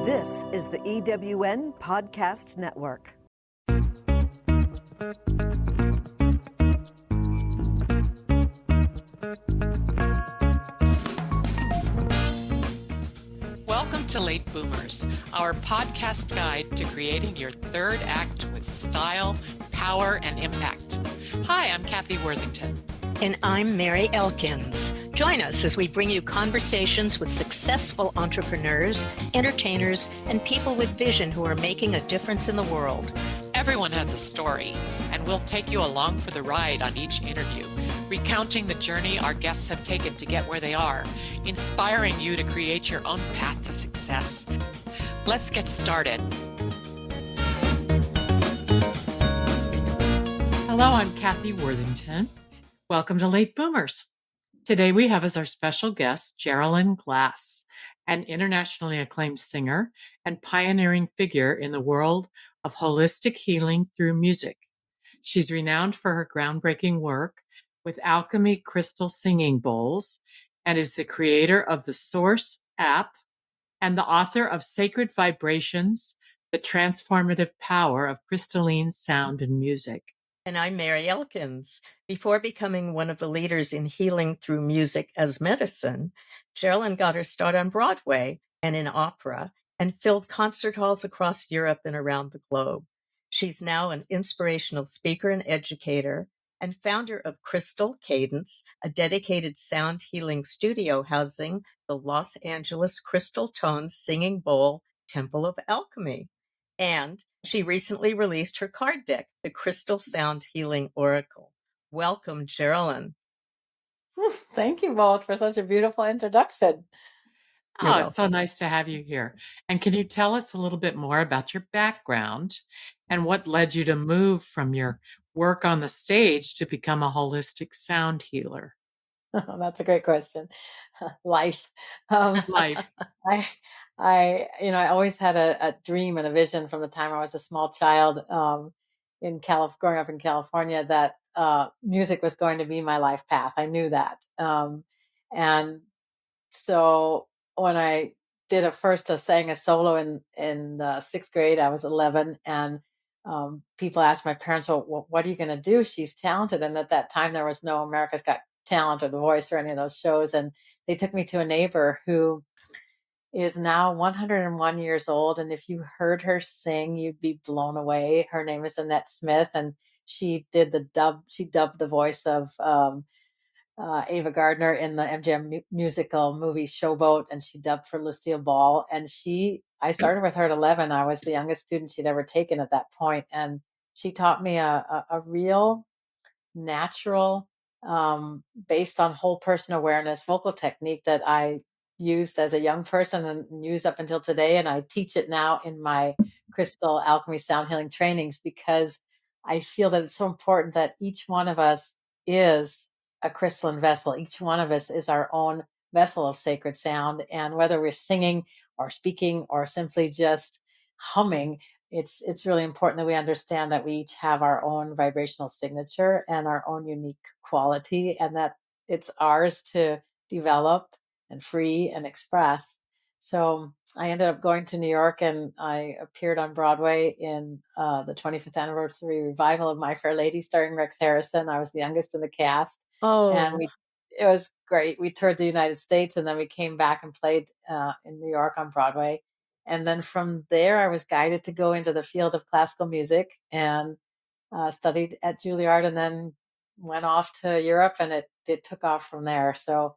This is the EWN Podcast Network. Welcome to Late Boomers, our podcast guide to creating your third act with style, power, and impact. Hi, I'm Kathy Worthington. And I'm Mary Elkins. Join us as we bring you conversations with successful entrepreneurs, entertainers, and people with vision who are making a difference in the world. Everyone has a story, and we'll take you along for the ride on each interview, recounting the journey our guests have taken to get where they are, inspiring you to create your own path to success. Let's get started. Hello, I'm Kathy Worthington. Welcome to Late Boomers. Today we have as our special guest Jeralyn Glass, an internationally acclaimed singer and pioneering figure in the world of holistic healing through music. She's renowned for her groundbreaking work with alchemy crystal singing bowls and is the creator of the Source app and the author of Sacred Vibrations, the Transformative Power of Crystalline Sound and Music. And I'm Mary Elkins. Before becoming one of the leaders in healing through music as medicine, Jeralyn got her start on Broadway and in opera and filled concert halls across Europe and around the globe. She's now an inspirational speaker and educator and founder of Cadence, a dedicated sound healing studio housing the Los Angeles Crystal Tones Singing Bowl Temple of Alchemy. And she recently released her card deck, the Crystal Sound Healing Oracle. Welcome, Jeralyn. Thank you both for such a beautiful introduction. Oh, it's so nice to have you here. And can you tell us a little bit more about your background and what led you to move from your work on the stage to become a holistic sound healer? Oh, that's a great question. Life. Life. I always had a dream and a vision from the time I was a small child growing up in California that music was going to be my life path. I knew that. And so when I did sang a solo in sixth grade, I was 11, and people asked my parents, well, what are you going to do? She's talented. And at that time, there was no America's Got Talent or The Voice or any of those shows. And they took me to a neighbor who is now 101 years old. And if you heard her sing, you'd be blown away. Her name is Annette Smith, and she did the dub. She dubbed the voice of Ava Gardner in the MGM musical movie Showboat, and she dubbed for Lucille Ball. And I started with her at 11. I was the youngest student she'd ever taken at that point. And she taught me a real natural, based on whole person awareness vocal technique that I used as a young person and use up until today. And I teach it now in my crystal alchemy sound healing trainings, because I feel that it's so important that each one of us is a crystalline vessel. Each one of us is our own vessel of sacred sound. And whether we're singing or speaking or simply just humming, it's really important that we understand that we each have our own vibrational signature and our own unique quality, and that it's ours to develop and free and express. So I ended up going to New York, and I appeared on Broadway in the 25th anniversary revival of My Fair Lady, starring Rex Harrison. I was the youngest in the cast. And it was great. We toured the United States, and then we came back and played in New York on Broadway. And then from there, I was guided to go into the field of classical music and studied at Juilliard, and then went off to Europe, and it took off from there. So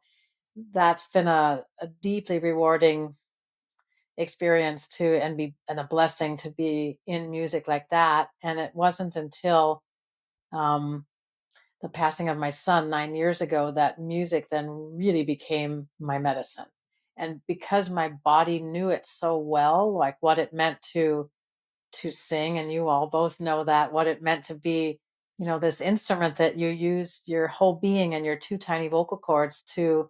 that's been a deeply rewarding experience and a blessing to be in music like that. And it wasn't until the passing of my son 9 years ago that music then really became my medicine. And because my body knew it so well, like what it meant to sing, and you all both know that, what it meant to be, this instrument that you use your whole being and your two tiny vocal cords to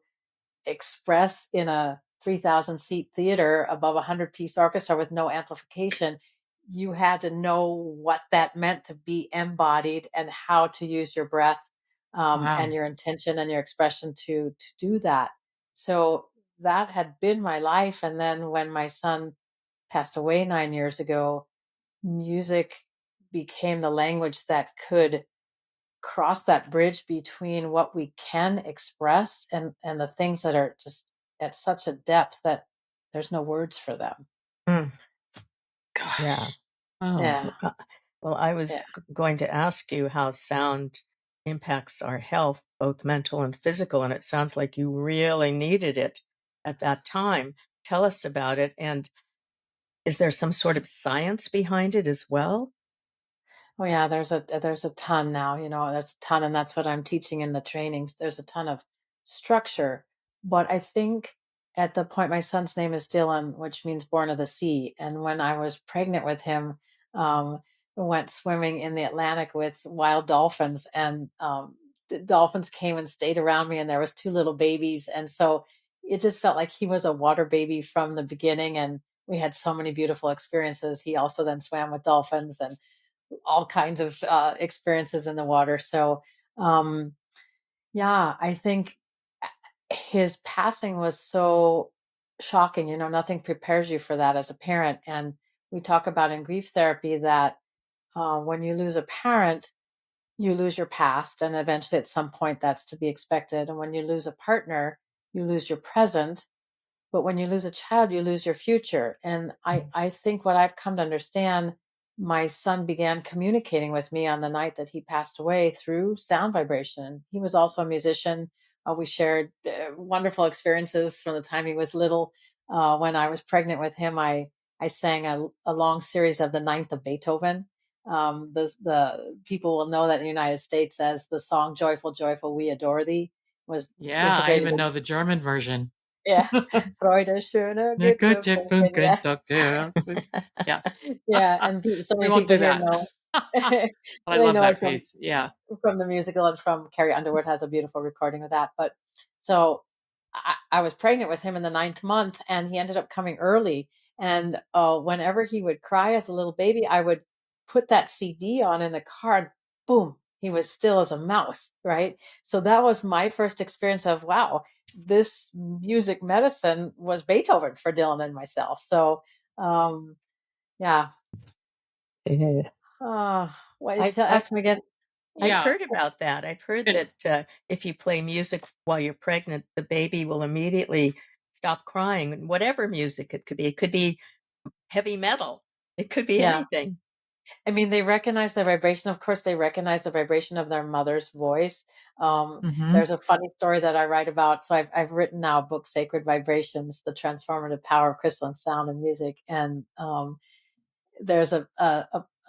express in a 3,000 seat theater above a 100-piece orchestra with no amplification. You had to know what that meant to be embodied and how to use your breath and your intention and your expression to do that. So that had been my life. And then when my son passed away 9 years ago, music became the language that could cross that bridge between what we can express and the things that are just at such a depth that there's no words for them. Mm, yeah. Gosh. Oh, Yeah. Well, I Yeah. was going to ask you how sound impacts our health, both mental and physical, and it sounds like you really needed it at that time. Tell us about it. And is there some sort of science behind it as well? Oh yeah, there's a ton now, there's a ton, and that's what I'm teaching in the trainings. There's a ton of structure, but I think at the point my son's name is Dylan, which means born of the sea, and when I was pregnant with him, we went swimming in the Atlantic with wild dolphins, and the dolphins came and stayed around me, and there was two little babies, and so it just felt like he was a water baby from the beginning, and we had so many beautiful experiences. He also then swam with dolphins and all kinds of experiences in the water. So, um, yeah, I think his passing was so shocking. Nothing prepares you for that as a parent. And we talk about in grief therapy that when you lose a parent, you lose your past. And eventually, at some point, that's to be expected. And when you lose a partner, you lose your present. But when you lose a child, you lose your future. And I think what I've come to understand, my son began communicating with me on the night that he passed away through sound vibration. He was also a musician. We shared wonderful experiences from the time he was little. When I was pregnant with him, I sang a long series of the Ninth of Beethoven. The people will know that in the United States as the song "Joyful, Joyful, We Adore Thee" was yeah. I integrated. even know the German version. Yeah. Freude, schöne, Ne gute gute Funken. Yeah. Yeah. Yeah. And so We many won't people do here that. know, But I they love know it that piece. Yeah. from the musical, and from Carrie Underwood has a beautiful recording of that. But so I was pregnant with him in the ninth month, and he ended up coming early. And whenever he would cry as a little baby, I would put that CD on in the car. And boom, he was still as a mouse, right? So that was my first experience of, wow, this music medicine was Beethoven for Dylan and myself. So, yeah. Yeah. Wait, I've, I've, ask me again. I've Yeah. heard about that. I've heard And that if you play music while you're pregnant, the baby will immediately stop crying. And whatever music it could be heavy metal, it could be Yeah. anything. I mean, they recognize the vibration. Of course, they recognize the vibration of their mother's voice. mhm. There's a funny story that I write about. So I've written now a book, Sacred Vibrations: The Transformative Power of Crystalline Sound and Music. And there's a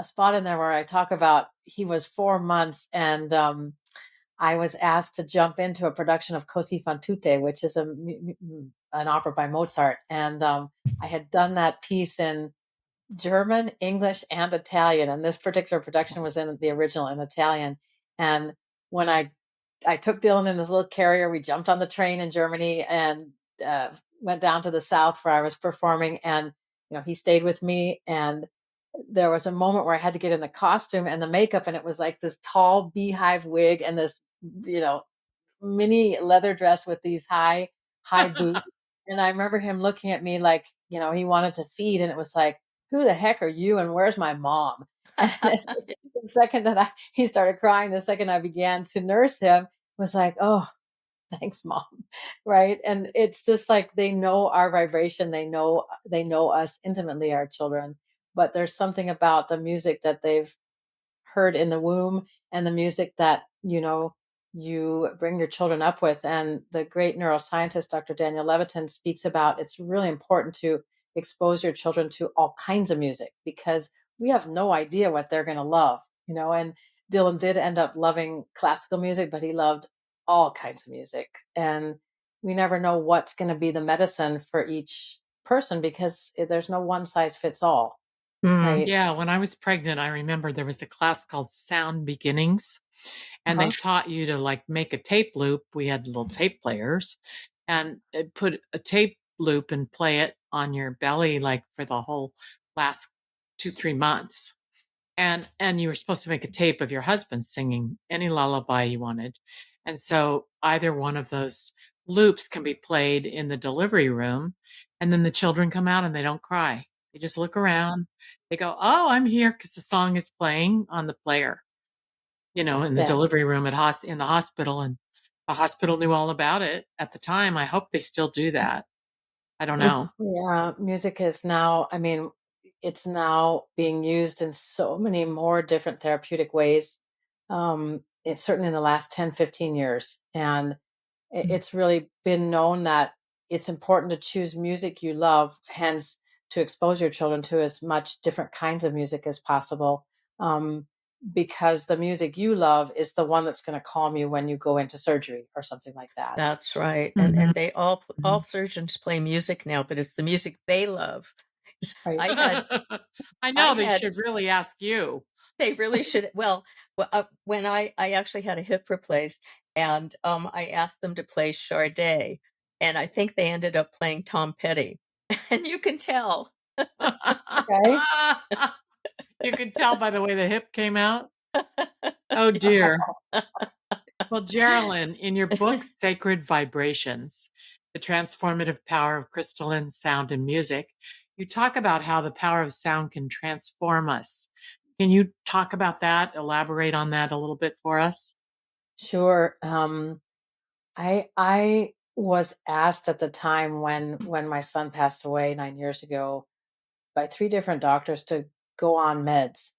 spot in there where I talk about he was 4 months, and I was asked to jump into a production of Così fan tutte, which is an opera by Mozart. And I had done that piece in German, English, and Italian, and this particular production was in the original in Italian. And when I took Dylan in his little carrier, we jumped on the train in Germany and went down to the south where I was performing. And he stayed with me. And there was a moment where I had to get in the costume and the makeup, and it was like this tall beehive wig and this you know mini leather dress with these high boots. And I remember him looking at me like, he wanted to feed, and it was like, who the heck are you and where's my mom? And the second that he started crying, the second I began to nurse him, was like, oh, thanks, mom. Right? And it's just like they know our vibration, they know us intimately, our children. But there's something about the music that they've heard in the womb, and the music that you bring your children up with. And the great neuroscientist Dr. Daniel Levitin speaks about, it's really important to expose your children to all kinds of music, because we have no idea what they're going to love. And Dylan did end up loving classical music, but he loved all kinds of music. And we never know what's going to be the medicine for each person, because there's no one size fits all, Mm, right? Yeah. When I was pregnant, I remember there was a class called Sound Beginnings, and they Uh-huh. taught you to like make a tape loop. We had little tape players, and put a tape loop and play it on your belly like for the whole last 2-3 months. And you were supposed to make a tape of your husband singing any lullaby you wanted. And so either one of those loops can be played in the delivery room, and then the children come out and they don't cry. They just look around. They go, "Oh, I'm here," because the song is playing on the player, in the Yeah. delivery room in the hospital, and the hospital knew all about it at the time. I hope they still do that. I don't know. Yeah, music is now, I mean, it's now being used in so many more different therapeutic ways. It's certainly in the last 10, 15 years. And it's really been known that it's important to choose music you love, hence to expose your children to as much different kinds of music as possible. Um, because the music you love is the one that's going to calm you when you go into surgery or something like that. That's right, Mhm. and they all surgeons play music now, but it's the music they love. Right. I had I I know they had should really ask you. they really should when I actually had a hip replaced, and, I asked them to play Sade, and I think they ended up playing Tom Petty, and you can tell. Okay. You could tell by the way the hip came out. Oh dear. Well, Jeralyn, in your book, Sacred Vibrations, The Transformative Power of Crystalline Sound and Music, you talk about how the power of sound can transform us. Can you talk about that, elaborate on that a little bit for us? Sure. I was asked at the time when my son passed away 9 years ago by three different doctors to go on meds.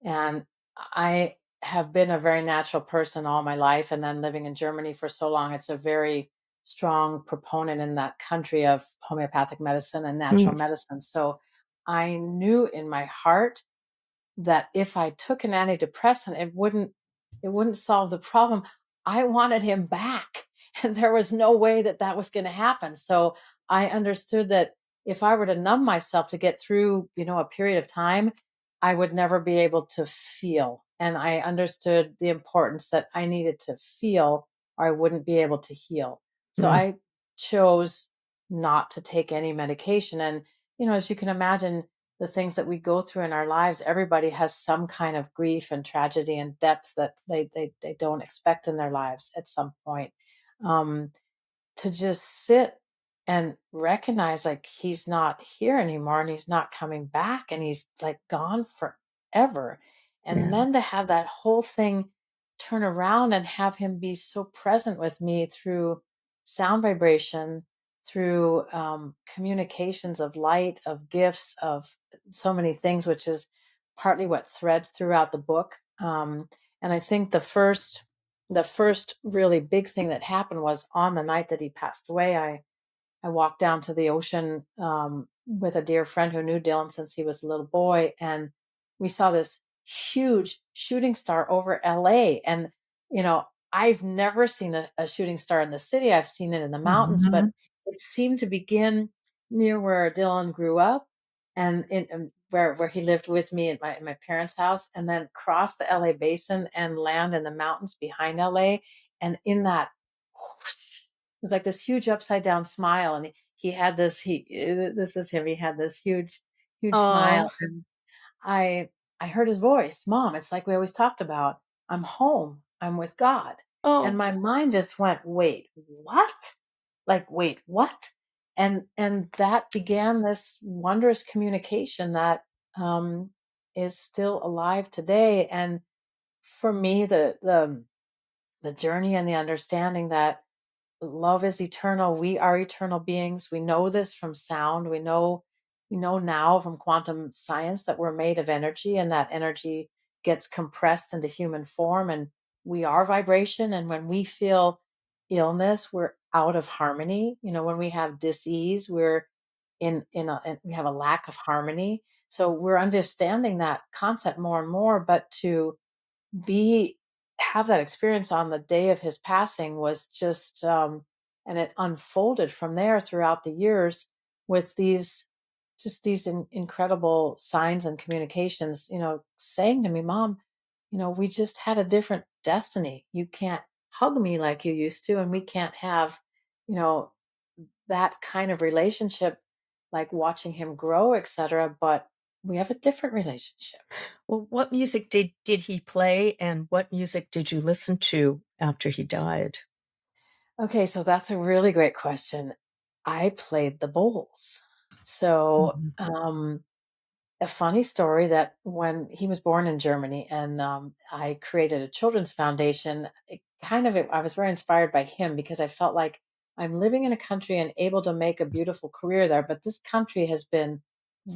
And I have been a very natural person all my life. And then living in Germany for so long, it's a very strong proponent in that country of homeopathic medicine and natural Mm, medicine. So I knew in my heart that if I took an antidepressant, it wouldn't solve the problem. I wanted him back, and there was no way that that was going to happen. So I understood that if I were to numb myself to get through, a period of time, I would never be able to feel. And I understood the importance that I needed to feel, or I wouldn't be able to heal. So mm. I chose not to take any medication. And, as you can imagine, the things that we go through in our lives, everybody has some kind of grief and tragedy and depth that they don't expect in their lives at some point. Um, to just sit and recognize like he's not here anymore and he's not coming back and he's like gone forever. And Yeah. then to have that whole thing turn around and have him be so present with me through sound vibration, through communications of light, of gifts, of so many things, which is partly what threads throughout the book. And I think the first really big thing that happened was on the night that he passed away. I walked down to the ocean with a dear friend who knew Dylan since he was a little boy, and we saw this huge shooting star over LA. And I've never seen a shooting star in the city. I've seen it in the mountains, but Mhm. it seemed to begin near where Dylan grew up, and where he lived with me at my parents' house, and then cross the LA basin and land in the mountains behind LA. And in that, it was like this huge upside down smile. And he had this is him. He had this huge smile. Oh, And I heard his voice, Mom, it's like we always talked about. I'm home. I'm with God. And oh, my mind just went, wait, what? Like, wait, what? And that began this wondrous communication that um, is still alive today. And for me, the journey and the understanding that love is eternal. We are eternal beings. We know this from sound. We know now from quantum science that we're made of energy, and that energy gets compressed into human form, and we are vibration. And when we feel illness, we're out of harmony. When we have dis-ease, we're we have a lack of harmony. So we're understanding that concept more and more. But to be have that experience on the day of his passing was just and it unfolded from there throughout the years with these incredible signs and communications, saying to me, Mom, we just had a different destiny. You can't hug me like you used to, and we can't have you know that kind of relationship, like watching him grow, etc. But we have a different relationship. well, what music did he play, and what music did you listen to after he died? Okay, so that's a really great question. I played the bowls. So Mhm. a funny story that when he was born in Germany and I created a children's foundation, I was very inspired by him because I felt like I'm living in a country and able to make a beautiful career there, but this country has been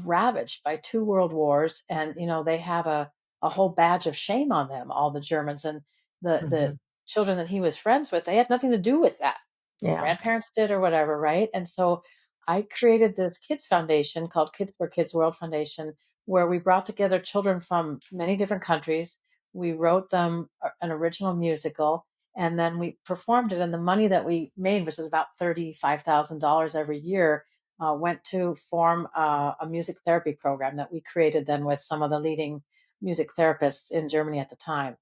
ravaged by two world wars, and they have a whole badge of shame on them, all the Germans, and the Mhm. children that he was friends with, they had nothing to do with that. Yeah. Grandparents did or whatever, right? And so I created this kids foundation called Kids for Kids World Foundation, where we brought together children from many different countries. We wrote them an original musical, and then we performed it. And the money that we made, which was about $35,000 every year, went to form a music therapy program that we created then with some of the leading music therapists in Germany at the time.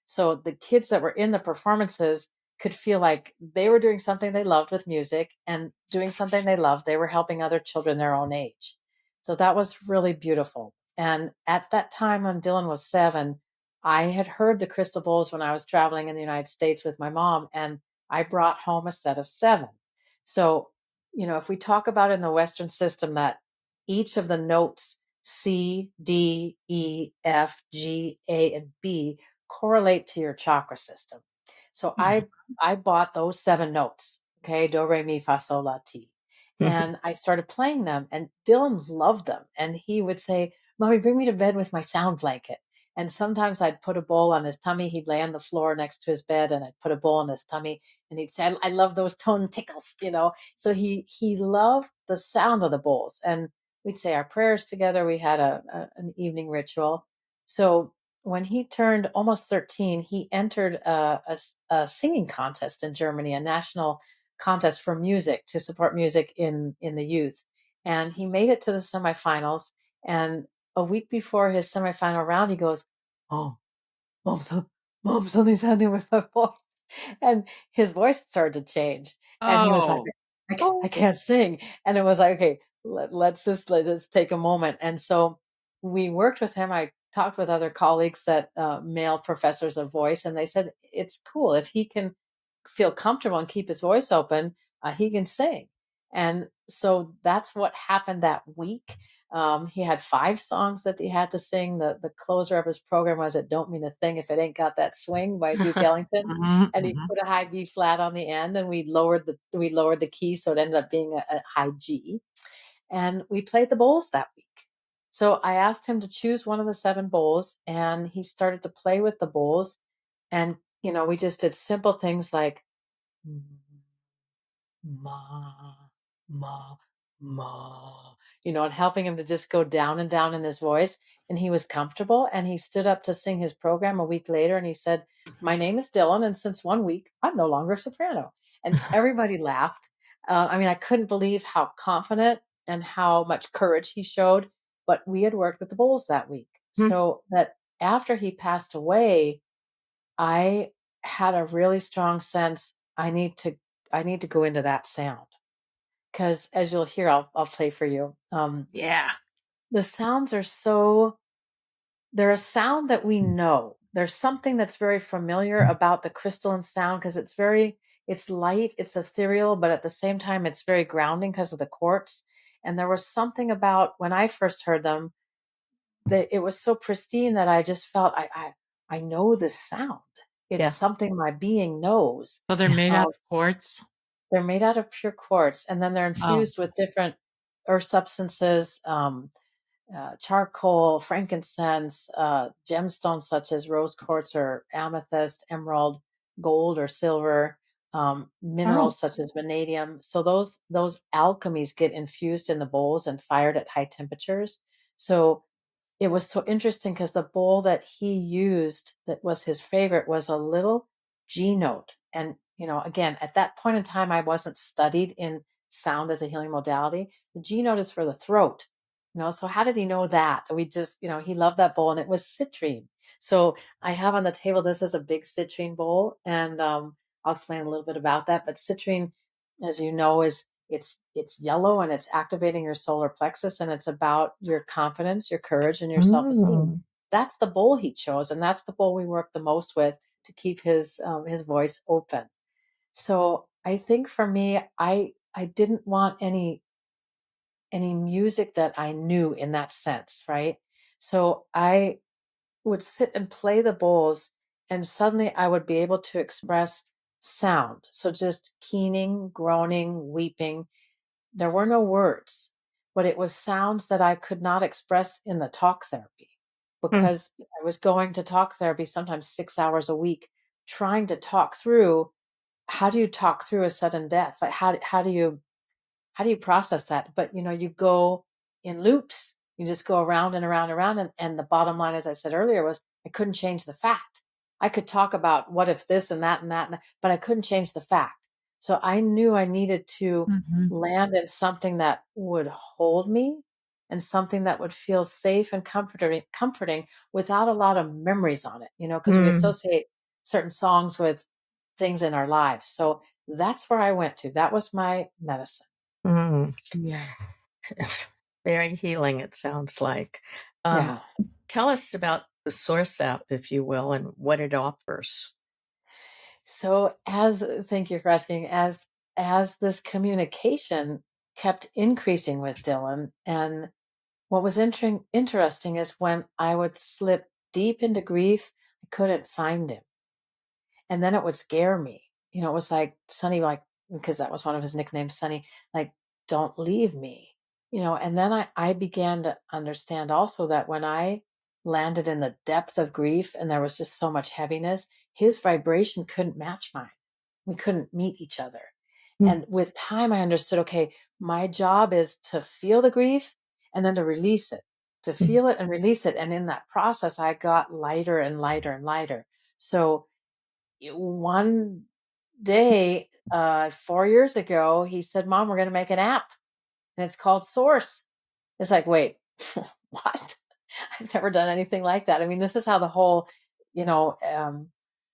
So the kids that were in the performances could feel like they were doing something they loved with music, and doing something they loved, they were helping other children their own age. So that was really beautiful. And at that time, when Dylan was 7, I had heard the crystal bowls when I was traveling in the United States with my mom, and I brought home a set of 7. So, if we talk about in the Western system that each of the notes C, D, E, F, G, A, and B correlate to your chakra system. So I bought those 7 notes. Okay, do re mi fa sol la ti. And I started playing them, and Dylan loved them. And he would say, "Mommy, bring me to bed with my sound blanket." And sometimes I'd put a bowl on his tummy. He'd lay on the floor next to his bed, and I'd put a bowl on his tummy, and he'd say, "I love those tone tickles." So he loved the sound of the bowls, and we'd say our prayers together. We had an evening ritual. So when he turned almost 13, he entered a singing contest in Germany, a national contest for music to support music in the youth. And he made it to the semifinals. And a week before his semifinal round, he goes, "Oh, mom, mom, something's happening with my voice." And his voice started to change. And he was like, Oh, I can't sing. And it was like, okay, let's take a moment. And so we worked with him. I talked with other colleagues that male professors of voice, and they said it's cool if he can feel comfortable and keep his voice open, he can sing. And so that's what happened that week. He had 5 songs that he had to sing. The closer of his program was "It Don't Mean a Thing If It Ain't Got That Swing" by Duke Ellington, mhm, and he mhm. put a high B flat on the end, and we lowered the key, so it ended up being a high G. And we played the bowls that week. So I asked him to choose one of the 7 bowls, and he started to play with the bowls. And we just did simple things like ma, ma, ma, and helping him to just go down and down in his voice. And he was comfortable, and he stood up to sing his program a week later, and he said, "My name is Dylan, and since 1 week, I'm no longer a soprano." And everybody laughed. I mean, I couldn't believe how confident and how much courage he showed. But we had worked with the Bulls that week. So that after he passed away, I had a really strong sense I need to go into that sound, because as you'll hear, I'll play for you. Yeah. The sounds are so they're a sound that we know. There's something that's very familiar about the crystalline sound, because it's light, it's ethereal, but at the same time it's very grounding because of the quartz. And there was something about when I first heard them that it was so pristine that I just felt I know this sound. It's Yes. something my being knows. So they're made out Um, of quartz? they're made out of pure quartz, and then they're Oh. infused with different earth substances, charcoal, frankincense, gemstones such as rose quartz or amethyst, emerald, gold or silver, Oh. minerals such as vanadium. So those alchemies get infused in the bowls and fired at high temperatures. So it was so interesting because the bowl that he used that was his favorite was a little G note. And, again, at that point in time, I wasn't studied in sound as a healing modality. The G note is for the throat. So how did he know that? We just, he loved that bowl, and it was citrine. So I have on the table, this is a big citrine bowl, and I'll explain a little bit about that. But citrine, as you know, it's yellow, and it's activating your solar plexus, and it's about your confidence, your courage, and your self-esteem. Mm. That's the bowl he chose, and that's the bowl we work the most with to keep his voice open. So I think for me, I didn't want any any music that I knew in that sense, right? So I would sit and play the bowls, and suddenly I would be able to express sound. So just keening, groaning, weeping. There were no words, but it was sounds that I could not express in the talk therapy Mm, because I was going to talk therapy sometimes 6 hours a week, trying to talk through how do you talk through a sudden death? Like how do you process that? But you go in loops. You just go around and around and around. And the bottom line, as I said earlier, was I couldn't change the fact. I could talk about what if this and that and that, but I couldn't change the fact. So I knew I needed to Mhm. land in something that would hold me and something that would feel safe and comforting without a lot of memories on it, because we mm, associate certain songs with things in our lives. So that's where I went to. That was my medicine. mm. Yeah. Very healing, it sounds like. Um, Yeah. Tell us about the Source app, if you will, and what it offers. So thank you for asking, as this communication kept increasing with Dylan, and what was interesting is when I would slip deep into grief, I couldn't find him. And then it would scare me. It was like Sonny, like, because that was one of his nicknames, Sonny, like, don't leave me. And then I began to understand also that when I landed in the depth of grief and there was just so much heaviness, his vibration couldn't match mine. We couldn't meet each other. Mm, And with time, I understood, okay, my job is to feel the grief and then to release it, to mm, feel it and release it. And in that process, I got lighter and lighter and lighter. So one day, 4 years ago, he said, Mom, we're going to make an app and it's called Source. It's like, wait, what? I've never done anything like that. I mean, this is how the whole, you know, um,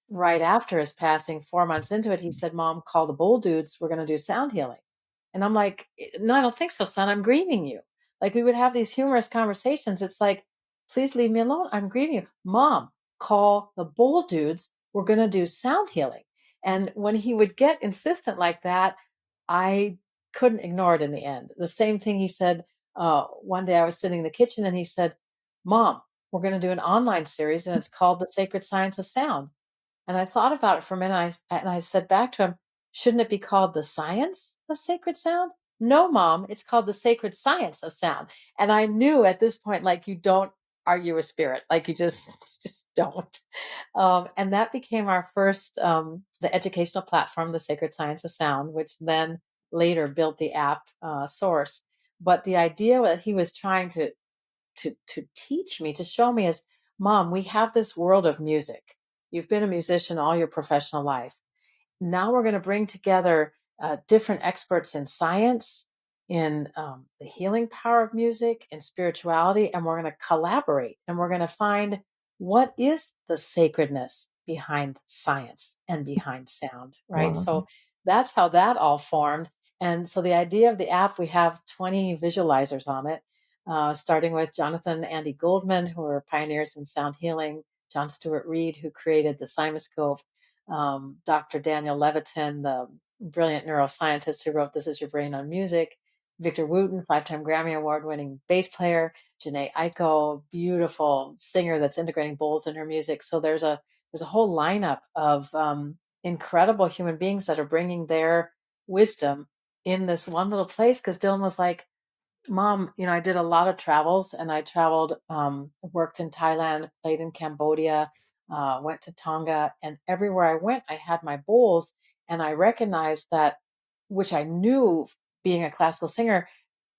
right after his passing, 4 months into it, he said, Mom, call the Bull Dudes. We're going to do sound healing. And I'm like, no, I don't think so, son. I'm grieving you. Like we would have these humorous conversations. It's like, please leave me alone. I'm grieving you. Mom, call the Bull Dudes. We're going to do sound healing. And when he would get insistent like that, I couldn't ignore it in the end. The same thing he said one day I was sitting in the kitchen and he said, Mom, we're going to do an online series and it's called The Sacred Science of Sound. And I thought about it for a minute and I said back to him, shouldn't it be called the science of sacred sound? No, Mom, it's called the sacred science of sound. And I knew at this point, like you don't argue with spirit, like you just just don't. And that became our first, the educational platform, the Sacred Science of Sound, which then later built the app Source. But the idea that he was trying to teach me, to show me is, Mom, we have this world of music. You've been a musician all your professional life. Now we're going to bring together different experts in science, in the healing power of music, and spirituality, and we're going to collaborate and we're going to find what is the sacredness behind science and behind sound, right? wow. So that's how that all formed. And so the idea of the app, we have 20 visualizers on it, starting with Jonathan and Andy Goldman, who are pioneers in sound healing, John Stewart Reed, who created the Cymoscope, Dr. Daniel Levitin, the brilliant neuroscientist who wrote This Is Your Brain on Music, Victor Wooten, 5-time Grammy Award winning bass player, Janae Aiko, beautiful singer that's integrating bowls in her music. So there's a whole lineup of incredible human beings that are bringing their wisdom in this one little place. Because Dylan was like, Mom, I did a lot of travels and I traveled, worked in Thailand, played in Cambodia, went to Tonga, and everywhere I went, I had my bowls. And I recognized that, which I knew being a classical singer,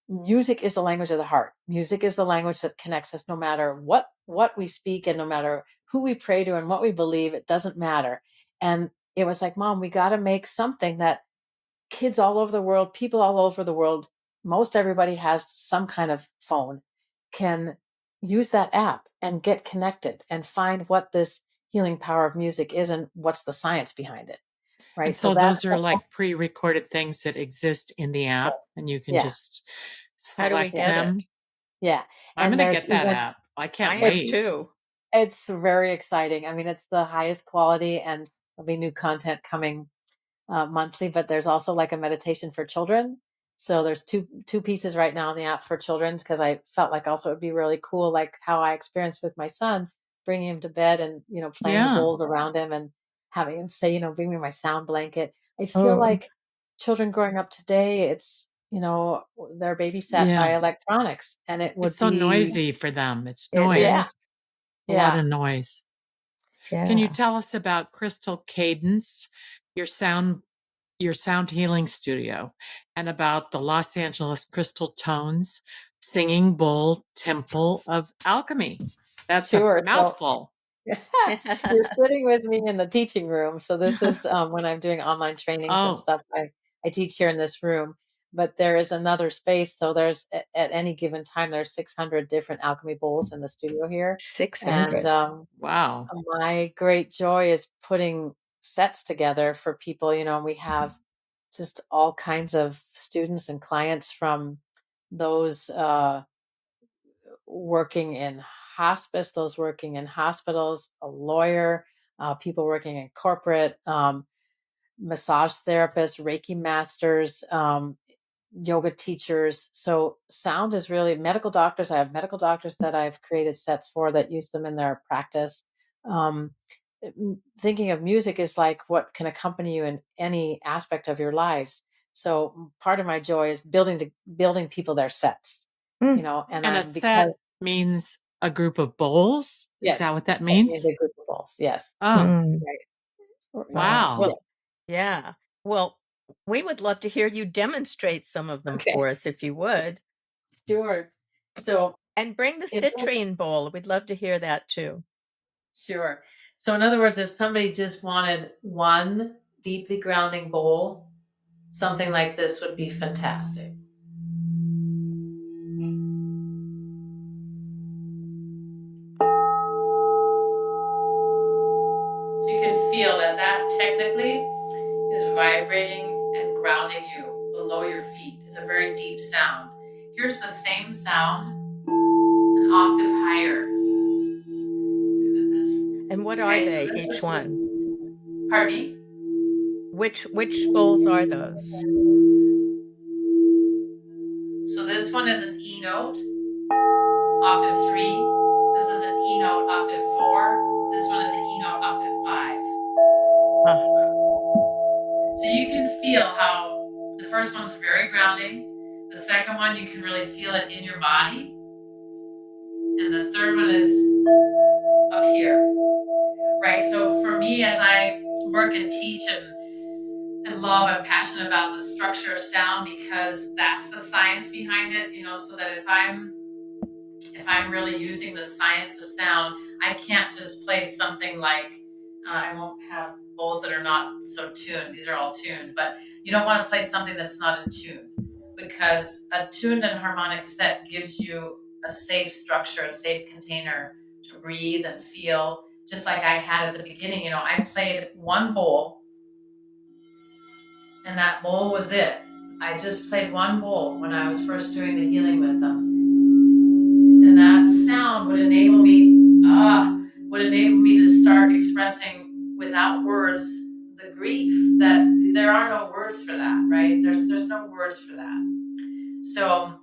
music is the language of the heart. Music is the language that connects us no matter what we speak and no matter who we pray to and what we believe, it doesn't matter. And it was like, Mom, we got to make something that kids all over the world, people all over the world, most everybody has some kind of phone, can use that app and get connected and find what this healing power of music is and what's the science behind it. And Right. So so that's those are like pre-recorded things that exist in the app and you can yeah, just How do we select yeah, get it? them. yeah. I'm And going to there's get that even app. I I can't have it's wait. two. it's very exciting. I mean, it's the highest quality and there'll be new content coming monthly, but there's also like a meditation for children. So there's two pieces right now in the app for children, because I felt like also it'd be really cool, like how I experienced with my son, bringing him to bed and, playing the Yeah. bowls around him and having him say, bring me my sound blanket. I feel Oh. like children growing up today, it's, they're babysat by electronics, and it would It's so be noisy for them. It's It noise. is. A lot of noise. Yeah. Can you tell us about Crystal Cadence, your sound healing studio, and about the Los Angeles Crystal Tones Singing Bowl Temple of Alchemy? That's Sure. a mouthful. You're sitting with me in the teaching room. So this is when I'm doing online trainings and stuff. I teach here in this room, but there is another space. So there's at any given time, there's 600 different alchemy bowls in the studio here. 600. And Wow. my great joy is putting sets together for people. We have just all kinds of students and clients, from those working in hospice, those working in hospitals, a lawyer, people working in corporate, massage therapists, Reiki masters, yoga teachers. So sound is really medical doctors. I have medical doctors that I've created sets for that use them in their practice. Thinking of music is like what can accompany you in any aspect of your lives. So part of my joy is building people their sets. And a set means a group of bowls? Yes. Is that what that means? A group of bowls, yes. Oh, Right. wow. Well, yeah. Well, we would love to hear you demonstrate some of them for us, if you would. Sure. So, and bring the citrine bowl. We'd love to hear that too. Sure. So in other words, if somebody just wanted one deeply grounding bowl, something like this would be fantastic. So you can feel that technically is vibrating and grounding you below your feet. It's a very deep sound. Here's the same sound, an octave higher. And what are they, each one? Pardon me? Which bowls are those? So this one is an E note, octave 3. This is an E note, octave 4. This one is an E note, octave 5. So you can feel how the first one's very grounding. The second one, you can really feel it in your body. And the third one is up here, right? So for me, as I work and teach and love, I'm passionate about the structure of sound, because that's the science behind it, so that if I'm really using the science of sound, I can't just play something like, I won't have bowls that are not so tuned. These are all tuned, but you don't want to play something that's not in tune, because a tuned and harmonic set gives you a safe structure, a safe container to breathe and feel. Just like I had at the beginning, I played one bowl, and that bowl was it. I just played one bowl when I was first doing the healing with them. And that sound would enable me to start expressing without words the grief. That there are no words for that, right? There's no words for that. So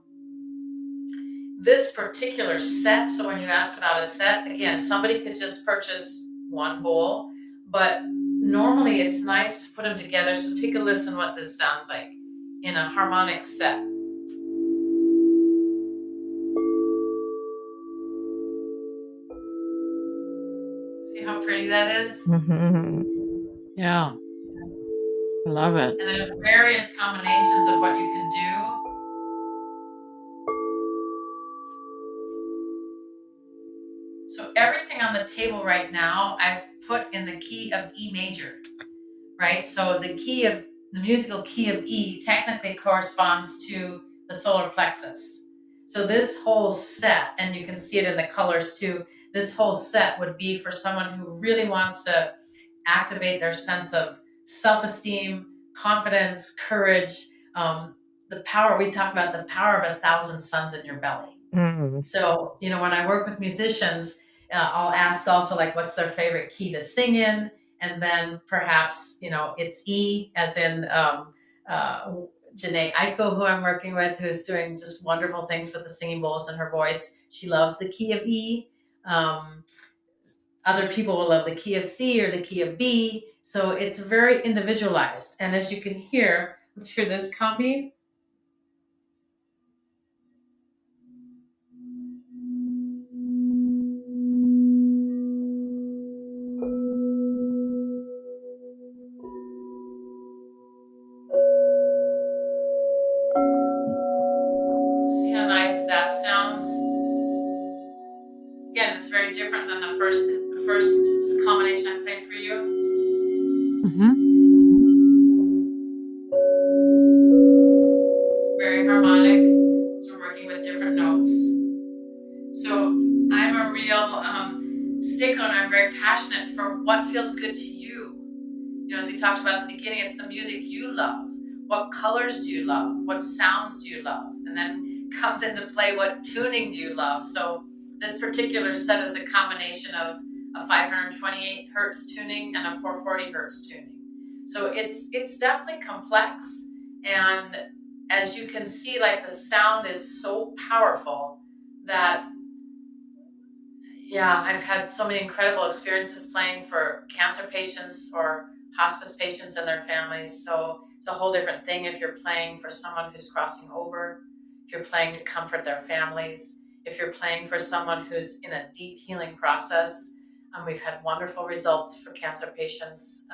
this particular set, so when you asked about a set, again, somebody could just purchase one bowl, but normally it's nice to put them together. So take a listen what this sounds like in a harmonic set. See how pretty that is? Mm-hmm. Yeah. I love it. And there's various combinations of what you can do. So everything on the table right now, I've put in the key of E major, right? So the musical key of E technically corresponds to the solar plexus. So this whole set, and you can see it in the colors too, this whole set would be for someone who really wants to activate their sense of self-esteem, confidence, courage, the power. We talk about the power of 1,000 suns in your belly. Mm-hmm. So, when I work with musicians, I'll ask also, like, what's their favorite key to sing in? And then perhaps, it's E, as in Janae Eiko, who I'm working with, who's doing just wonderful things with the singing bowls in her voice. She loves the key of E. Other people will love the key of C or the key of B. So it's very individualized. And as you can hear, let's hear this combi. See how nice that sounds? Again, it's very different than the first combination I played for you. Very harmonic. So we're working with different notes. So I'm a real stickler, and I'm very passionate for what feels good to you. You know, as we talked about at the beginning, it's the music you love. What colors do you love? What sounds do you love? And then comes into play, what tuning do you love? So this particular set is a combination of a 528 hertz tuning and a 440 hertz tuning. So it's definitely complex. And as you can see, like the sound is so powerful that, yeah, I've had so many incredible experiences playing for cancer patients or hospice patients and their families. So it's a whole different thing if you're playing for someone who's crossing over, if you're playing to comfort their families, if you're playing for someone who's in a deep healing process. We've had wonderful results for cancer patients,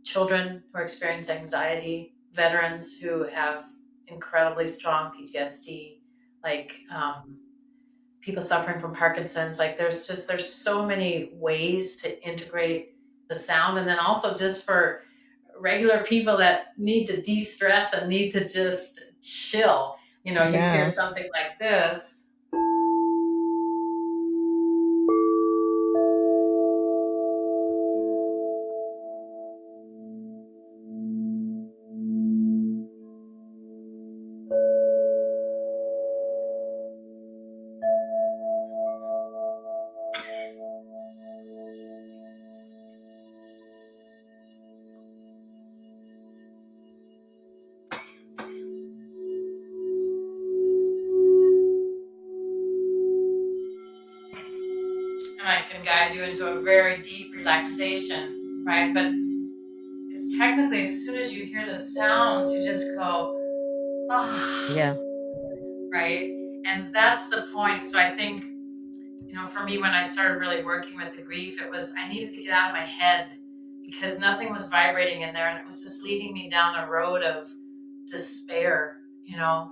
children who are experiencing anxiety, veterans who have incredibly strong PTSD, like people suffering from Parkinson's. Like there's so many ways to integrate the sound. And then also just for regular people that need to de-stress and need to just chill, you know, you hear something like this. And I can guide you into a very deep relaxation, right? But it's technically, as soon as you hear the sounds, you just go, ah. Yeah. Right? And that's the point. So I think, you know, for me, when I started really working with the grief, it was I needed to get out of my head because nothing was vibrating in there, and it was just leading me down a road of despair, you know,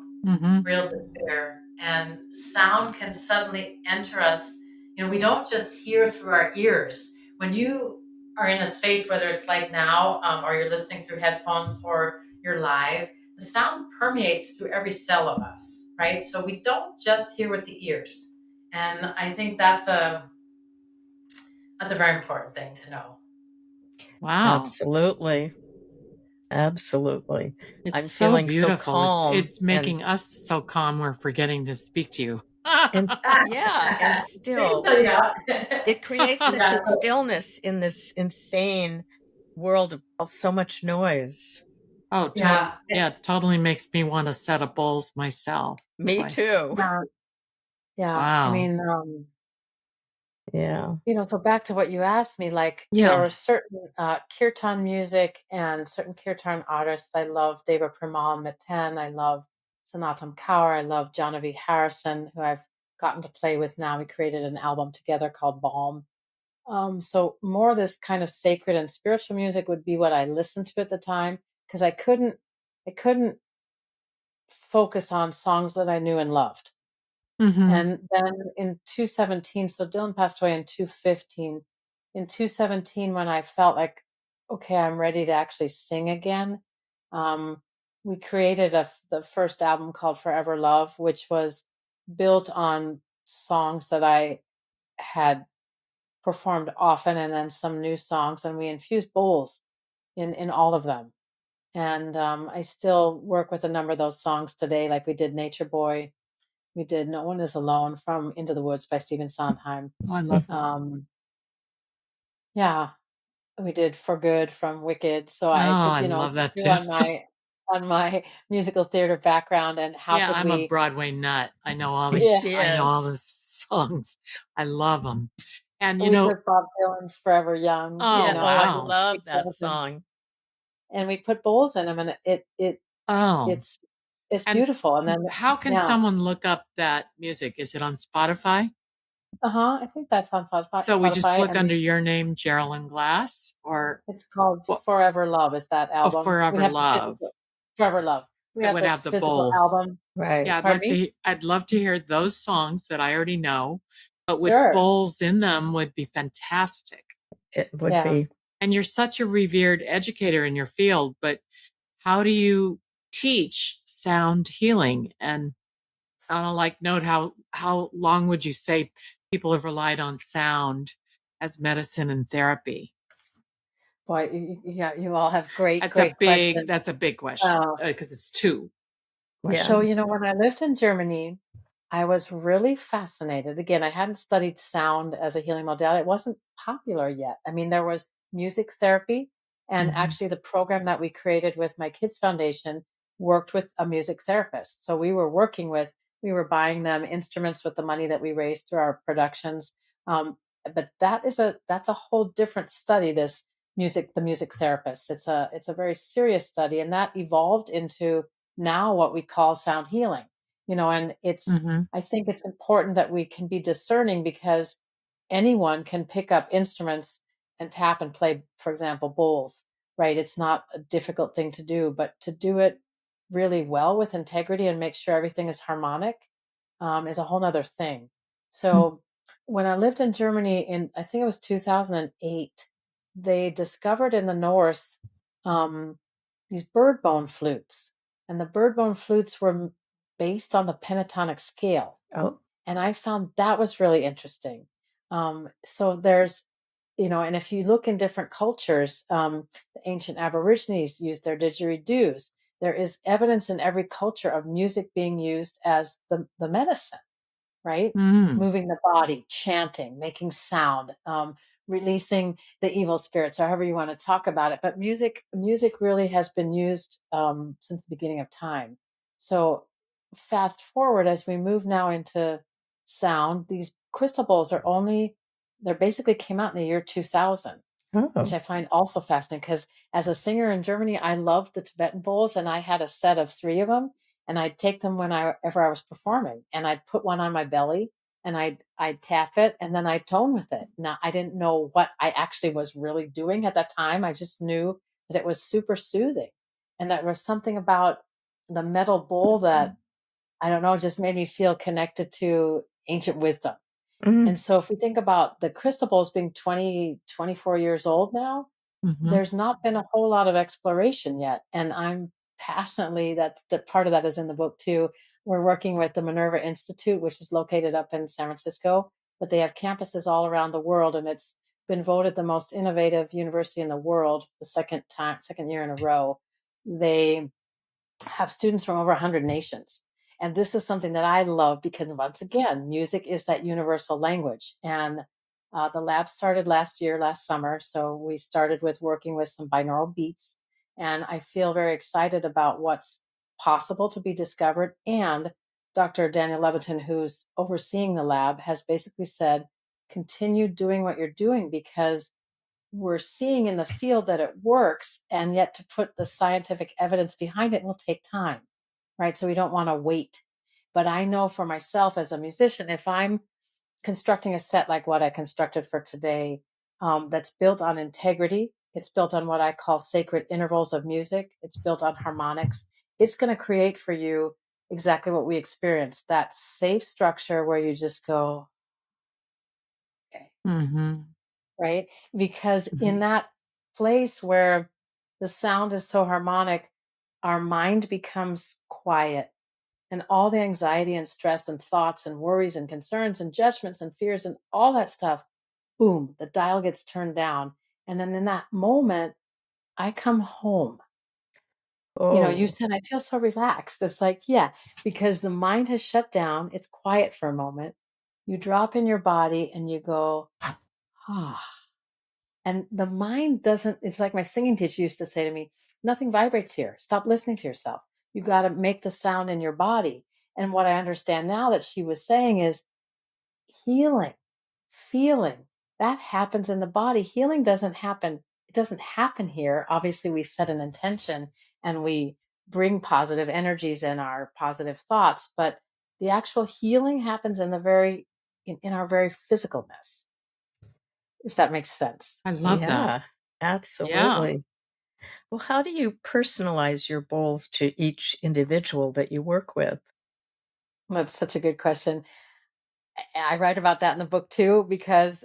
real despair. And sound can suddenly enter us. You know, we don't just hear through our ears. When you are in a space, whether it's like now, or you're listening through headphones or you're live, the sound permeates through every cell of us, right? So we don't just hear with the ears. And I think that's a very important thing to know. Wow. Absolutely. Absolutely. It's I'm so feeling so beautiful. calm. It's making us so calm we're forgetting to speak to you. And yeah, and still Yeah. it creates such Yeah. a stillness in this insane world of so much noise. Oh, Yeah. yeah, it totally makes me want a set of bowls myself. Me Boy. too. Yeah. Wow. I mean, Yeah. you know, so back to what you asked me, like Yeah. there were certain kirtan music and certain kirtan artists. I love Deva Premal Mitten. I love Sanatam Kaur. I love Genevieve Harrison, who I've gotten to play with now. We created an album together called Balm. So more of this kind of sacred and spiritual music would be what I listened to at the time because I couldn't focus on songs that I knew and loved. And then in 2017, so Dylan passed away in 2015. In 2017, when I felt like, okay, I'm ready to actually sing again, we created the first album called Forever Love, which was built on songs that I had performed often and then some new songs. And we infused bowls in all of them. And I still work with a number of those songs today, like we did Nature Boy. We did No One Is Alone from Into the Woods by Stephen Sondheim. Oh, I love that. Yeah, we did For Good from Wicked. So I Oh, did, I you know, love that drew too. on my on my musical theater background and how Yeah, could I'm a we, Broadway nut. I know all yeah, these. She I know all is. the songs. I love them. And we took Bob Dylan's Forever Young, oh Yeah. Oh, I wow. love that song. and we put bowls in them, and Oh, it's it's and beautiful. And then how can yeah, someone look up that music? Is it on Spotify? I think that's on So we just Spotify, look and under your name, Jeralyn Glass, or it's called what? Forever Love. Is that Oh, album? We Forever have the Love. physical Forever Love. We That have would the have the physical bowls. album. Right. Yeah, Pardon me? I'd love to hear those songs that I already know, but with Sure. bowls in them would be fantastic. It would Yeah. be. And you're such a revered educator in your field, but how do you teach sound healing? And on a like note, how long would you say people have relied on sound as medicine and therapy? Boy, yeah, you all have great questions. That's a big question Uh, because it's two Yeah. so, questions. when I lived in Germany, I was really fascinated. Again, I hadn't studied sound as a healing modality. It wasn't popular yet. I mean, there was music therapy, and Mhm. actually, the program that we created with my kids' foundation worked with a music therapist. So we were buying them instruments with the money that we raised through our productions. But that's a whole different study. The music therapist. It's a very serious study, and that evolved into now what we call sound healing. And Mhm. I think it's important that we can be discerning because anyone can pick up instruments and tap and play, for example, bowls, right? It's not a difficult thing to do, but to do it really well with integrity and make sure everything is harmonic is a whole nother thing. So when I lived in Germany I think it was 2008, they discovered in the north um, these bird bone flutes. And the bird bone flutes were based on the pentatonic scale. Oh. And I found that was really interesting. So there's, and if you look in different cultures, the ancient Aborigines used their didgeridoos. There is evidence in every culture of music being used as the medicine, right? Mm. Moving the body, chanting, making sound, releasing the evil spirits, or however you want to talk about it. But music really has been used since the beginning of time. So fast forward as we move now into sound, these crystal bowls they basically came out in the year 2000, which Oh. I find also fascinating because as a singer in Germany, I loved the Tibetan bowls, and I had a set of 3 of them, and I'd take them whenever I was performing, and I'd put one on my belly, and I'd tap it, and then I'd tone with it. Now, I didn't know what I actually was really doing at that time. I just knew that it was super soothing, and there was something about the metal bowl that, I don't know, just made me feel connected to ancient wisdom. Mm. And so if we think about the crystal bowls being 20, 24 years old now, Mhm. there's not been a whole lot of exploration yet. And I'm passionately that part of that is in the book too. We're working with the Minerva Institute, which is located up in San Francisco, but they have campuses all around the world, and it's been voted the most innovative university in the world the second year in a row. They have students from over 100 nations. And this is something that I love because, once again, music is that universal language. And the lab started last summer. So we started with working with some binaural beats. And I feel very excited about what's possible to be discovered. And Dr. Daniel Levitin, who's overseeing the lab, has basically said, continue doing what you're doing because we're seeing in the field that it works, and yet to put the scientific evidence behind it will take time, right? So we don't want to wait. But I know for myself as a musician, if I'm constructing a set like what I constructed for today, that's built on integrity, it's built on what I call sacred intervals of music, it's built on harmonics, it's going to create for you exactly what we experienced, that safe structure where you just go, okay, Mhm. right? Because in Mhm. that place where the sound is so harmonic, our mind becomes quiet, and all the anxiety and stress and thoughts and worries and concerns and judgments and fears and all that stuff, boom, the dial gets turned down. And then in that moment, I come home. You Oh. said, I feel so relaxed. It's like, yeah, because the mind has shut down. It's quiet for a moment. You drop in your body and you go, ah. And the mind doesn't, it's like my singing teacher used to say to me, nothing vibrates here. Stop listening to yourself. You got to make the sound in your body. And what I understand now that she was saying is healing, feeling, that happens in the body. Healing doesn't happen. It doesn't happen here. Obviously, we set an intention and we bring positive energies and our positive thoughts, but the actual healing happens in the in our very physicalness, if that makes sense. I love that. Yeah, Yeah. absolutely. Well, how do you personalize your bowls to each individual that you work with? That's such a good question. I write about that in the book too, because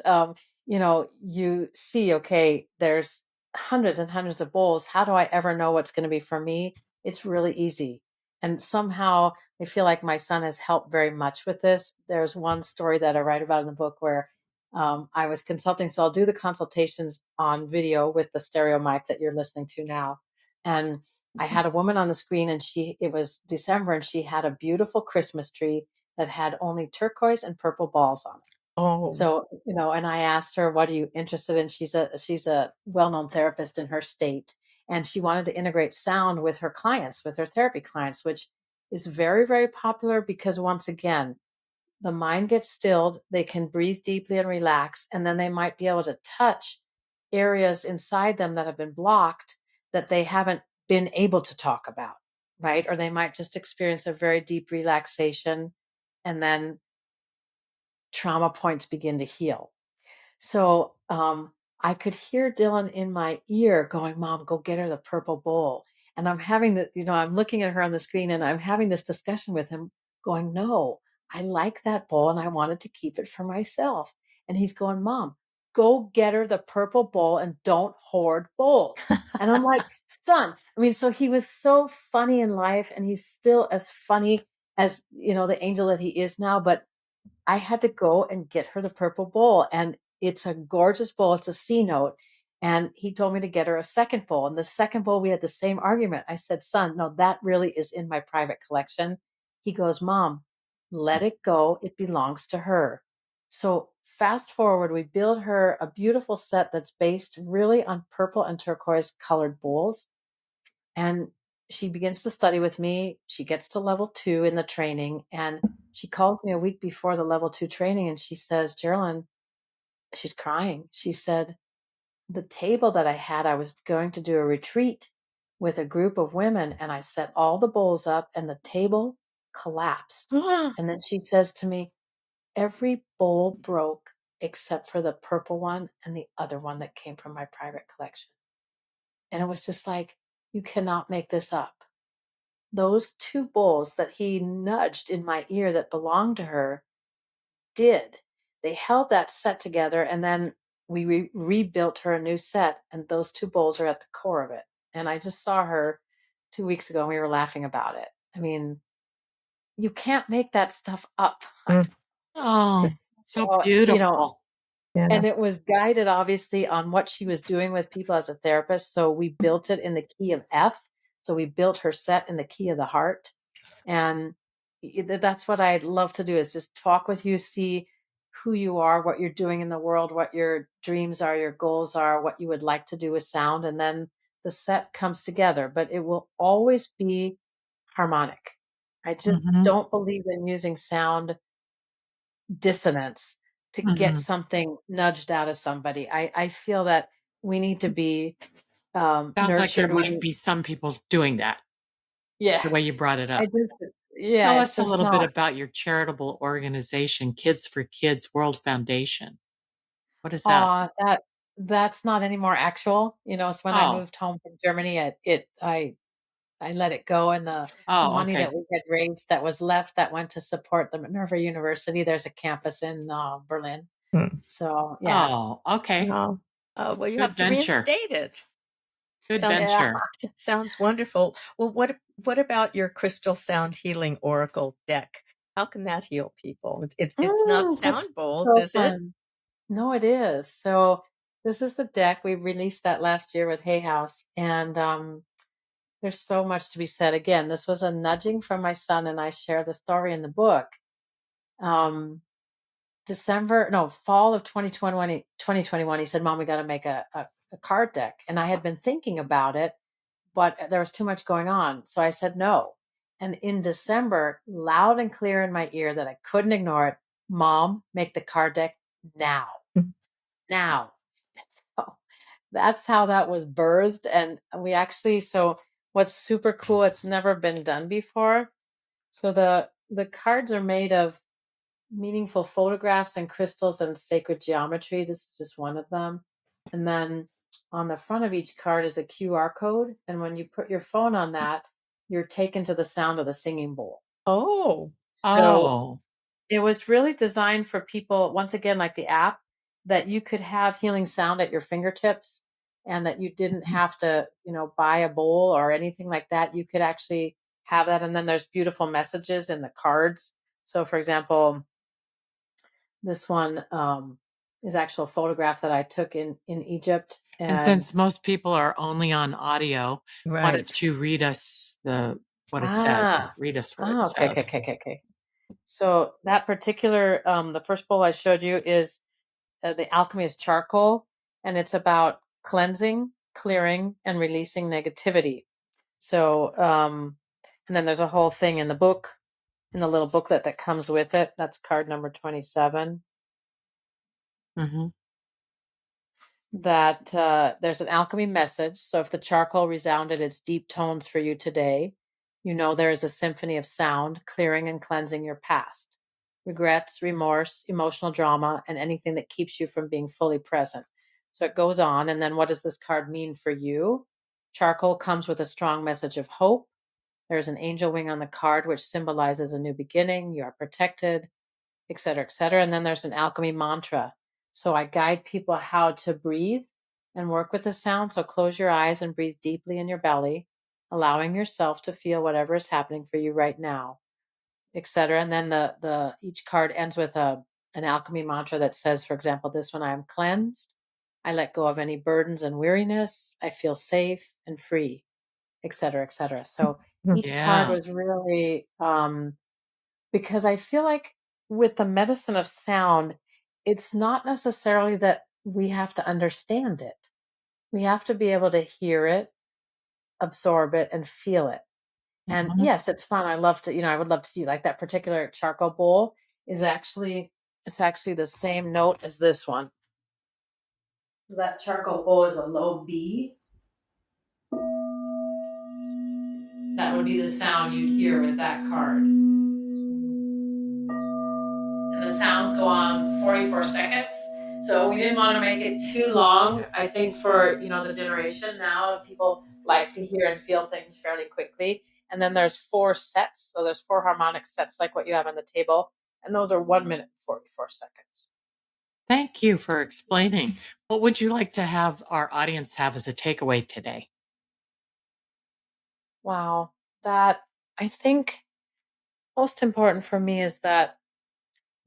you see, okay, there's hundreds and hundreds of bowls. How do I ever know what's going to be for me? It's really easy. And somehow I feel like my son has helped very much with this. There's one story that I write about in the book where I was consulting. So I'll do the consultations on video with the stereo mic that you're listening to now. And I had a woman on the screen, and it was December, and she had a beautiful Christmas tree that had only turquoise and purple balls on it. Oh, So, and I asked her, what are you interested in? She's a well-known therapist in her state, and she wanted to integrate sound with her clients, with her therapy clients, which is very, very popular because once again, the mind gets stilled, they can breathe deeply and relax, and then they might be able to touch areas inside them that have been blocked that they haven't been able to talk about, right? Or they might just experience a very deep relaxation, and then trauma points begin to heal. So I could hear Dylan in my ear going, Mom, go get her the purple bowl. And I'm having I'm looking at her on the screen, and I'm having this discussion with him going, no, I like that bowl and I wanted to keep it for myself. And he's going, Mom, go get her the purple bowl and don't hoard bowls. And I'm like, son, so he was so funny in life, and he's still as funny as, the angel that he is now. But I had to go and get her the purple bowl, and it's a gorgeous bowl. It's a C note. And he told me to get her a second bowl. And the second bowl, we had the same argument. I said, son, no, that really is in my private collection. He goes, Mom, let it go. It belongs to her. So fast forward, we build her a beautiful set that's based really on purple and turquoise colored bowls. And she begins to study with me. She gets to level 2 in the training, and she calls me a week before the level 2 training, and she says, Jeralyn, she's crying. She said, the table that I had, I was going to do a retreat with a group of women, and I set all the bowls up and the table collapsed. And then she says to me, every bowl broke except for the purple one and the other one that came from my private collection. And it was just like, you cannot make this up. Those 2 bowls that he nudged in my ear that belonged to her did. They held that set together, and then we rebuilt her a new set, and those 2 bowls are at the core of it. And I just saw her 2 weeks ago, and we were laughing about it. You can't make that stuff up. mm, Oh, so So, beautiful. yeah. and it was guided obviously on what she was doing with people as a therapist. So we built it in the key of F. So we built her set in the key of the heart. And that's what I'd love to do, is just talk with you, see who you are, what you're doing in the world, what your dreams are, your goals are, what you would like to do with sound. And then the set comes together, but it will always be harmonic. I just Hmm. don't believe in using sound dissonance to get Hmm. something nudged out of somebody. I feel that we need to be Sounds like there nurtured. might be some people doing that, Yeah, the way you brought it I up. just, yeah, Tell it's us a just little bit not. about your charitable organization, Kids for Kids World Foundation. What is that? That's not anymore actual. It's when I Oh, moved home from Germany, I let it go, and the oh, money okay. that we had raised that was left that went to support the Minerva University. There's a campus in Berlin. Mm. So yeah, Oh, okay. Oh, well, you Good have to venture. reinstate it. Good Sounds yeah. venture. sounds wonderful. Well, what about your crystal sound healing oracle deck? How can that heal people? It's not That's sound bowls, so is it? fun. No, it is. So this is the deck. We released that last year with Hay House, and there's so much to be said. Again, this was a nudging from my son, and I share the story in the book. Um, fall of 2021, he said, Mom, we got to make a card deck. And I had been thinking about it, but there was too much going on. So I said no. And in December, loud and clear in my ear that I couldn't ignore it, Mom, make the card deck now. Now. So that's how that was birthed. And we actually, so what's super cool, it's never been done before. So the cards are made of meaningful photographs and crystals and sacred geometry. This is just one of them. And then on the front of each card is a QR code. And when you put your phone on that, you're taken to the sound of the singing bowl. Oh. So it was really designed for people, once again, like the app, that you could have healing sound at your fingertips and that you didn't have to, buy a bowl or anything like that. You could actually have that. And then there's beautiful messages in the cards. So, for example, this one is actual photograph that I took in Egypt. And since most people are only on audio, why Right. don't you read us what it says? Read us what it says. Okay. So that particular, the first bowl I showed you is the alchemist charcoal, and it's about cleansing, clearing, and releasing negativity. So, and then there's a whole thing in the book, in the little booklet that comes with it. That's card number 27. Mm-hmm. That there's an alchemy message. So if the charcoal resounded its deep tones for you today, there is a symphony of sound clearing and cleansing your past, regrets, remorse, emotional drama, and anything that keeps you from being fully present. So it goes on. And then what does this card mean for you? Charcoal comes with a strong message of hope. There's an angel wing on the card, which symbolizes a new beginning. You are protected, et cetera, et cetera. And then there's an alchemy mantra. So I guide people how to breathe and work with the sound. So close your eyes and breathe deeply in your belly, allowing yourself to feel whatever is happening for you right now, et cetera. And then the each card ends with an alchemy mantra that says, for example, this one, I am cleansed. I let go of any burdens and weariness. I feel safe and free, et cetera, et cetera. So each card was really, because I feel like with the medicine of sound, it's not necessarily that we have to understand it. We have to be able to hear it, absorb it, and feel it. And yes, it's fun. I love to, I would love to see like that particular charcoal bowl it's actually the same note as this one. So that charcoal bowl is a low B. That would be the sound you'd hear with that card. And the sounds go on 44 seconds. So we didn't want to make it too long. I think for, the generation now, people like to hear and feel things fairly quickly. And then there's 4 sets. So there's 4 harmonic sets like what you have on the table. And those are 1 minute and 44 seconds. Thank you for explaining. What would you like to have our audience have as a takeaway today? Wow. That, I think most important for me is that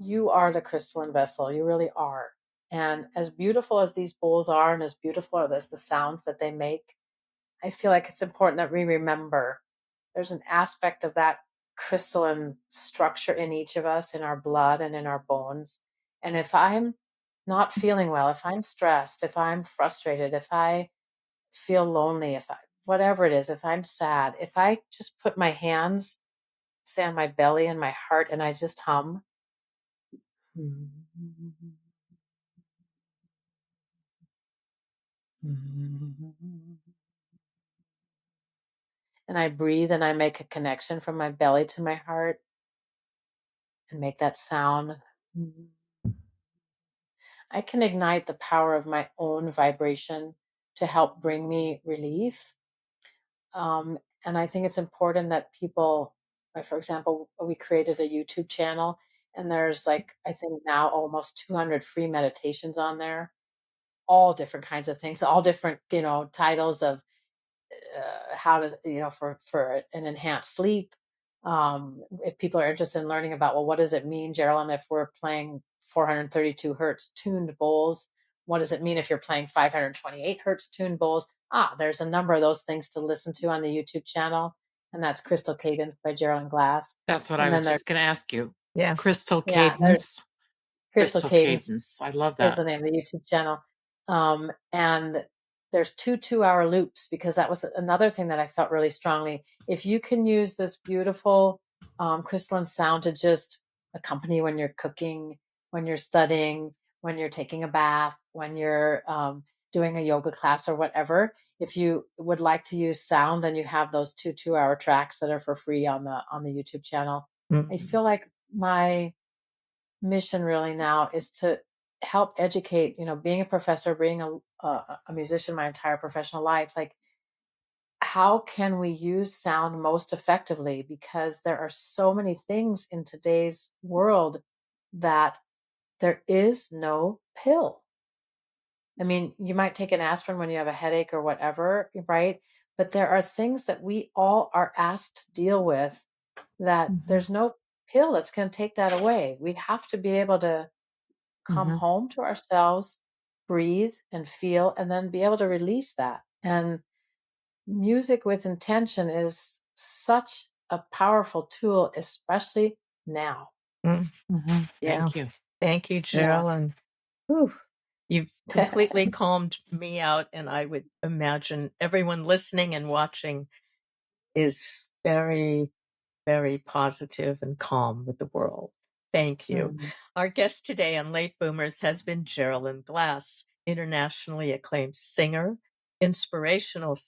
you are the crystalline vessel. You really are. And as beautiful as these bowls are and as beautiful as the sounds that they make, I feel like it's important that we remember there's an aspect of that crystalline structure in each of us, in our blood and in our bones. And if I'm not feeling well, if I'm stressed, if I'm frustrated, if I feel lonely, whatever it is, if I'm sad, if I just put my hands, say, on my belly and my heart, and I just hum. And I breathe and I make a connection from my belly to my heart and make that sound. I can ignite the power of my own vibration to help bring me relief. And I think it's important that people, like, for example, we created a YouTube channel and there's I think now almost 200 free meditations on there, all different kinds of things, all different, titles of how to, for an enhanced sleep. If people are interested in learning about, well, what does it mean, Jeralyn, if we're playing 432 hertz tuned bowls? What does it mean if you're playing 528 hertz tuned bowls? There's a number of those things to listen to on the YouTube channel. And that's Crystal Cadence by Jeralyn Glass. That's what I was just going to ask you. Yeah. Crystal Cadence. Crystal Cadence I love is that. the name of the YouTube channel. And there's 2 2-hour loops, because that was another thing that I felt really strongly. If you can use this beautiful crystalline sound to just accompany when you're cooking, when you're studying, when you're taking a bath, when you're doing a yoga class or whatever, if you would like to use sound, then you have those 2 2-hour tracks that are for free on the YouTube channel. I feel like my mission really now is to help educate, being a professor, being a musician my entire professional life, like, how can we use sound most effectively? Because there are so many things in today's world that there is no pill. I mean, you might take an aspirin when you have a headache or whatever, right? But there are things that we all are asked to deal with that there's no pill that's going to take that away. We have to be able to come home to ourselves, breathe and feel, and then be able to release that. And music with intention is such a powerful tool, especially now. Yeah. Thank you. Thank you, Jeralyn. Whew. You've completely calmed me out, and I would imagine everyone listening and watching is very, very positive and calm with the world. Thank you. Our guest today on Late Boomers has been Jeralyn Glass, internationally acclaimed singer, inspirational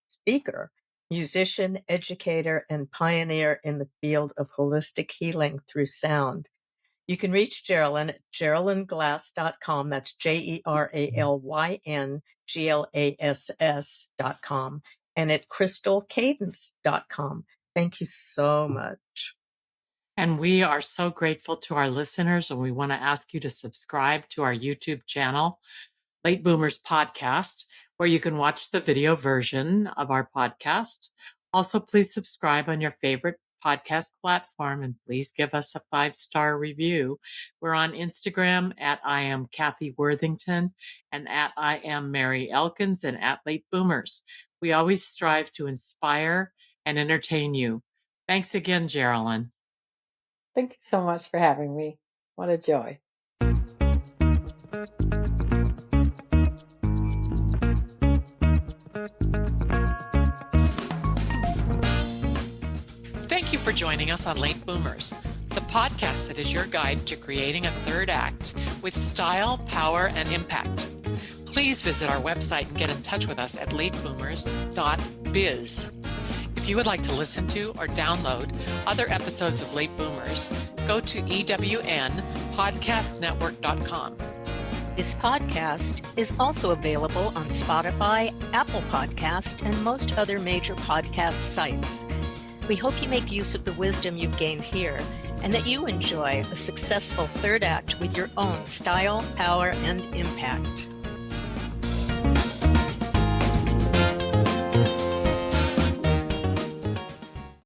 speaker, musician, educator, and pioneer in the field of holistic healing through sound. You can reach Jeralyn at jeralynglass.com. That's JeralynGlass.com, and at crystalcadence.com. Thank you so much. And we are so grateful to our listeners, and we want to ask you to subscribe to our YouTube channel, Late Boomers Podcast, where you can watch the video version of our podcast. Also, please subscribe on your favorite podcast platform, and please give us a 5-star review. We're on Instagram at I am Kathy Worthington, and at I am Mary Elkins, and at Late Boomers. We always strive to inspire and entertain you. Thanks again, Jeralyn. Thank you so much for having me. What a joy. Thank you for joining us on Late Boomers, the podcast that is your guide to creating a third act with style, power, and impact. Please visit our website and get in touch with us at lateboomers.biz. If you would like to listen to or download other episodes of Late Boomers, go to ewnpodcastnetwork.com. This podcast is also available on Spotify, Apple Podcast, and most other major podcast sites. We hope you make use of the wisdom you've gained here and that you enjoy a successful third act with your own style, power, and impact.